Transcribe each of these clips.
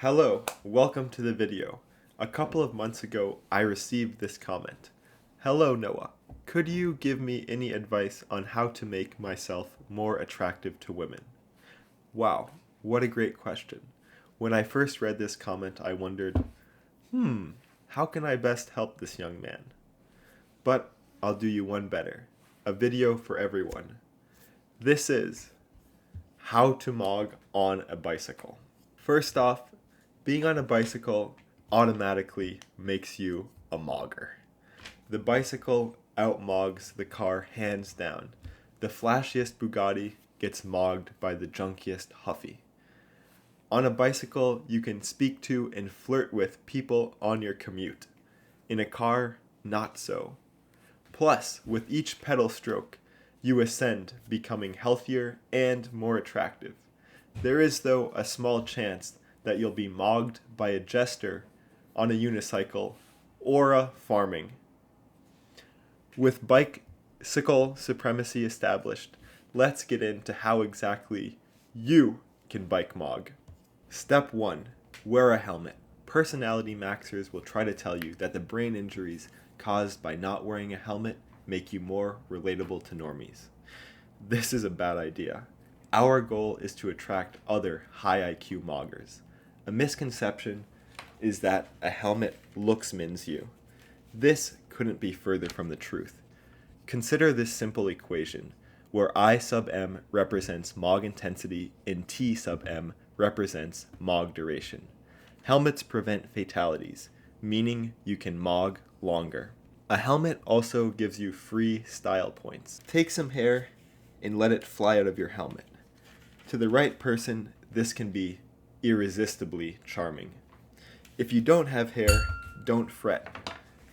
Hello, welcome to the video. A couple of months ago, I received this comment. Hello, Noah. Could you give me any advice on how to make myself more attractive to women? Wow, what a great question. When I first read this comment, I wondered, how can I best help this young man? But I'll do you one better. A video for everyone. This is how to mog on a bicycle. First off, being on a bicycle automatically makes you a mogger. The bicycle outmogs the car hands down. The flashiest Bugatti gets mogged by the junkiest Huffy. On a bicycle, you can speak to and flirt with people on your commute. In a car, not so. Plus, with each pedal stroke, you ascend, becoming healthier and more attractive. There is, though, a small chance that you'll be mogged by a jester on a unicycle or a farming. With bicycle supremacy established, let's get into how exactly you can bike mog. Step 1. Wear a helmet. Personality maxers will try to tell you that the brain injuries caused by not wearing a helmet make you more relatable to normies. This is a bad idea. Our goal is to attract other high IQ moggers. A misconception is that a helmet looksmins you. This couldn't be further from the truth. Consider this simple equation, where I sub m represents mog intensity and t sub m represents mog duration. Helmets prevent fatalities, meaning you can mog longer. A helmet also gives you free style points. Take some hair and let it fly out of your helmet. To the right person, this can be irresistibly charming. If you don't have hair, don't fret.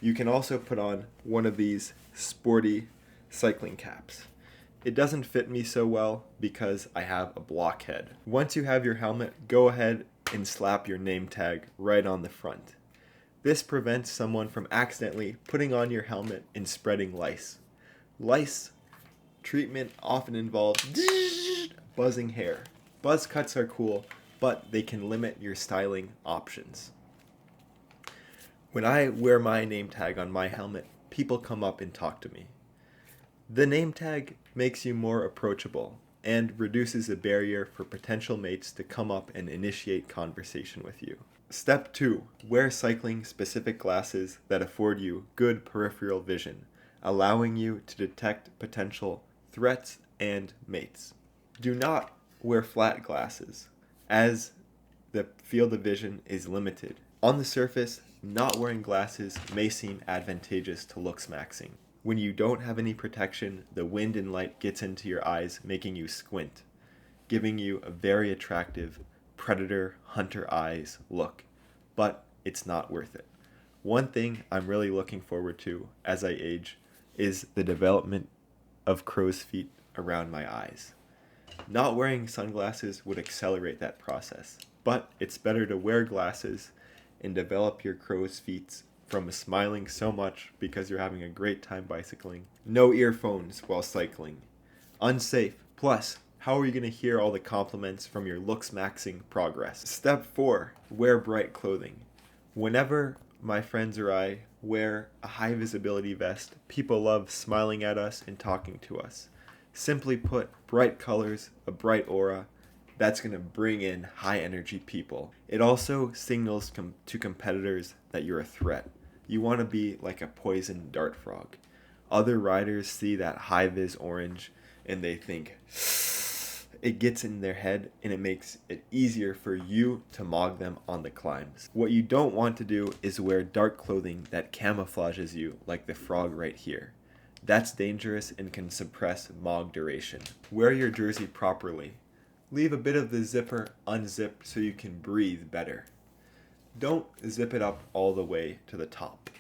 You can also put on one of these sporty cycling caps. It doesn't fit me so well because I have a blockhead. Once you have your helmet, go ahead and slap your name tag right on the front. This prevents someone from accidentally putting on your helmet and spreading lice. Lice treatment often involves buzzing hair. Buzz cuts are cool, but they can limit your styling options. When I wear my name tag on my helmet, people come up and talk to me. The name tag makes you more approachable and reduces the barrier for potential mates to come up and initiate conversation with you. Step 2. Wear cycling-specific glasses that afford you good peripheral vision, allowing you to detect potential threats and mates. Do not wear flat glasses, as the field of vision is limited. On the surface, not wearing glasses may seem advantageous to looksmaxxing. When you don't have any protection, the wind and light gets into your eyes, making you squint, giving you a very attractive predator hunter eyes look. But it's not worth it. One thing I'm really looking forward to as I age is the development of crow's feet around my eyes. Not wearing sunglasses would accelerate that process, but it's better to wear glasses and develop your crow's feet from smiling so much because you're having a great time bicycling. No earphones while cycling. Unsafe. Plus, how are you going to hear all the compliments from your looksmaxxing progress? Step 4. Wear bright clothing. Whenever my friends or I wear a high visibility vest, people love smiling at us and talking to us. Simply put, bright colors, a bright aura, that's going to bring in high energy people. It also signals to competitors that you're a threat. You want to be like a poisoned dart frog. Other riders see that high vis orange and they think, it gets in their head and it makes it easier for you to mog them on the climbs. What you don't want to do is wear dark clothing that camouflages you like the frog right here. That's dangerous and can suppress mog duration. Wear your jersey properly. Leave a bit of the zipper unzipped so you can breathe better. Don't zip it up all the way to the top.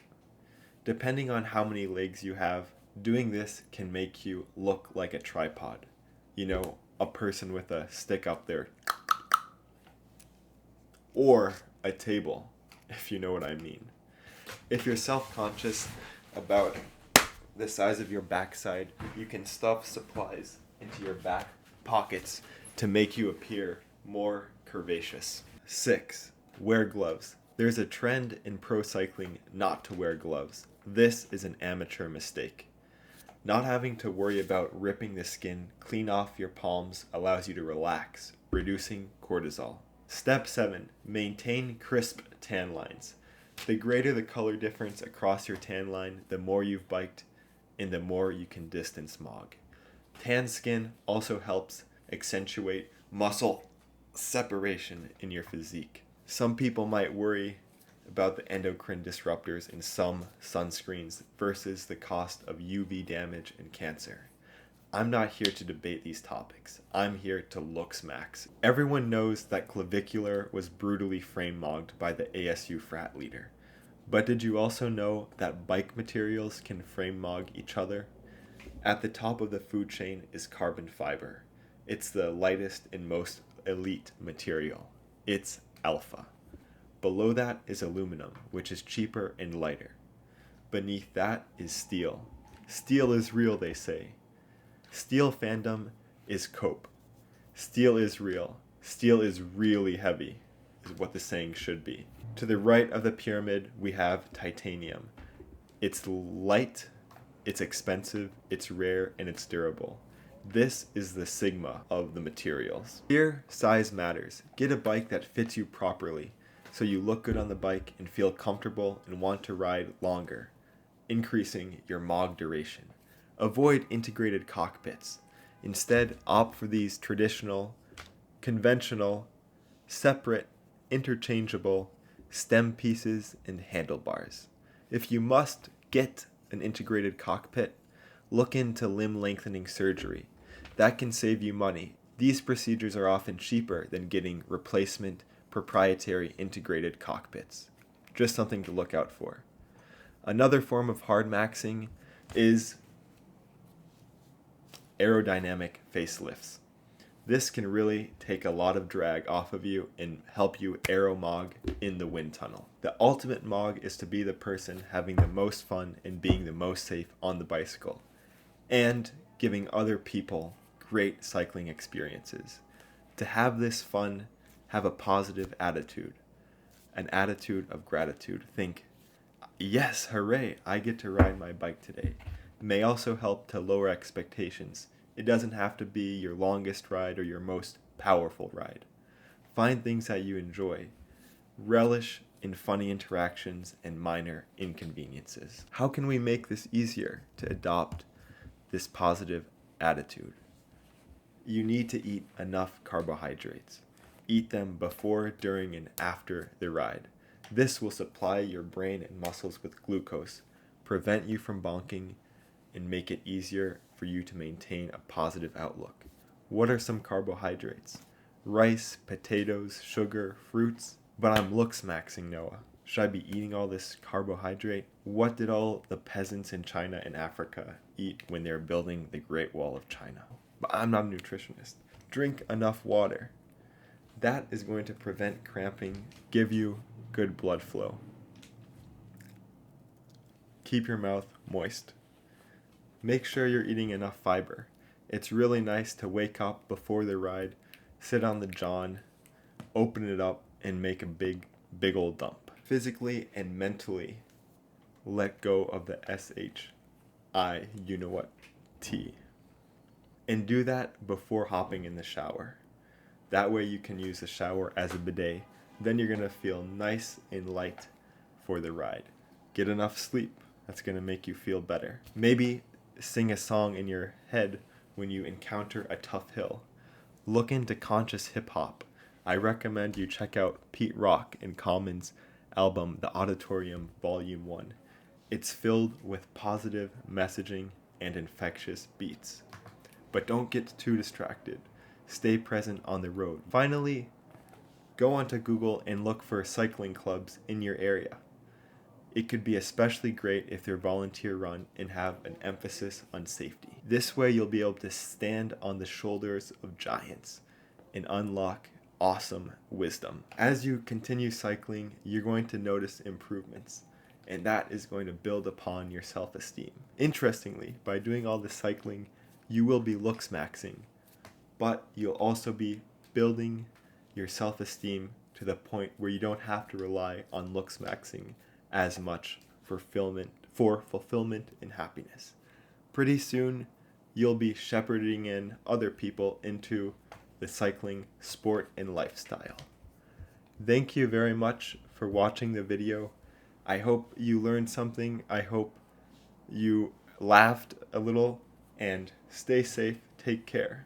Depending on how many legs you have, doing this can make you look like a tripod. You know, a person with a stick up there. Or a table, if you know what I mean. If you're self-conscious about the size of your backside, you can stuff supplies into your back pockets to make you appear more curvaceous. 6. Wear gloves. There's a trend in pro cycling not to wear gloves. This is an amateur mistake. Not having to worry about ripping the skin clean off your palms allows you to relax, reducing cortisol. Step 7. Maintain crisp tan lines. The greater the color difference across your tan line, the more you've biked and the more you can distance mog. Tan skin also helps accentuate muscle separation in your physique. Some people might worry about the endocrine disruptors in some sunscreens versus the cost of UV damage and cancer. I'm not here to debate these topics. I'm here to looksmaxx. Everyone knows that clavicular was brutally frame-mogged by the ASU frat leader. But did you also know that bike materials can frame-mog each other? At the top of the food chain is carbon fiber. It's the lightest and most elite material. It's alpha. Below that is aluminum, which is cheaper and lighter. Beneath that is steel. Steel is real, they say. Steel fandom is cope. Steel is real. Steel is really heavy, is what the saying should be. To the right of the pyramid, we have titanium. It's light, it's expensive, it's rare, and it's durable. This is the sigma of the materials. Here, size matters. Get a bike that fits you properly, so you look good on the bike and feel comfortable and want to ride longer, increasing your mog duration. Avoid integrated cockpits. Instead, opt for these traditional, conventional, separate, interchangeable stem pieces and handlebars. If you must get an integrated cockpit, look into limb lengthening surgery. That can save you money. These procedures are often cheaper than getting replacement proprietary integrated cockpits. Just something to look out for. Another form of hardmaxxing is aerodynamic facelifts. This can really take a lot of drag off of you and help you aero mog in the wind tunnel. The ultimate mog is to be the person having the most fun and being the most safe on the bicycle, and giving other people great cycling experiences. To have this fun, have a positive attitude, an attitude of gratitude. Think, yes, hooray, I get to ride my bike today. It may also help to lower expectations. It doesn't have to be your longest ride or your most powerful ride. Find things that you enjoy. Relish in funny interactions and minor inconveniences. How can we make this easier to adopt this positive attitude? You need to eat enough carbohydrates. Eat them before, during, and after the ride. This will supply your brain and muscles with glucose, prevent you from bonking, and make it easier for you to maintain a positive outlook. What are some carbohydrates? Rice, potatoes, sugar, fruits. But I'm looksmaxxing, Noah. Should I be eating all this carbohydrate? What did all the peasants in China and Africa eat when they were building the Great Wall of China? But I'm not a nutritionist. Drink enough water. That is going to prevent cramping, give you good blood flow. Keep your mouth moist. Make sure you're eating enough fiber. It's really nice to wake up before the ride, sit on the john, open it up, and make a big old dump. Physically and mentally, let go of the SHI, you know what, T. And do that before hopping in the shower. That way you can use the shower as a bidet. Then you're going to feel nice and light for the ride. Get enough sleep. That's going to make you feel better. Maybe sing a song in your head when you encounter a tough hill. Look into conscious hip-hop. I recommend you check out Pete Rock and Common's album, The Auditorium Volume 1. It's filled with positive messaging and infectious beats. But don't get too distracted. Stay present on the road. Finally, go onto Google and look for cycling clubs in your area. It could be especially great if they're volunteer run and have an emphasis on safety. This way you'll be able to stand on the shoulders of giants and unlock awesome wisdom. As you continue cycling, you're going to notice improvements, and that is going to build upon your self-esteem. Interestingly, by doing all this cycling, you will be looksmaxxing, but you'll also be building your self-esteem to the point where you don't have to rely on looksmaxxing as much for fulfillment and happiness. Pretty soon, you'll be shepherding in other people into the cycling sport and lifestyle. Thank you very much for watching the video. I hope you learned something. I hope you laughed a little, and stay safe. Take care.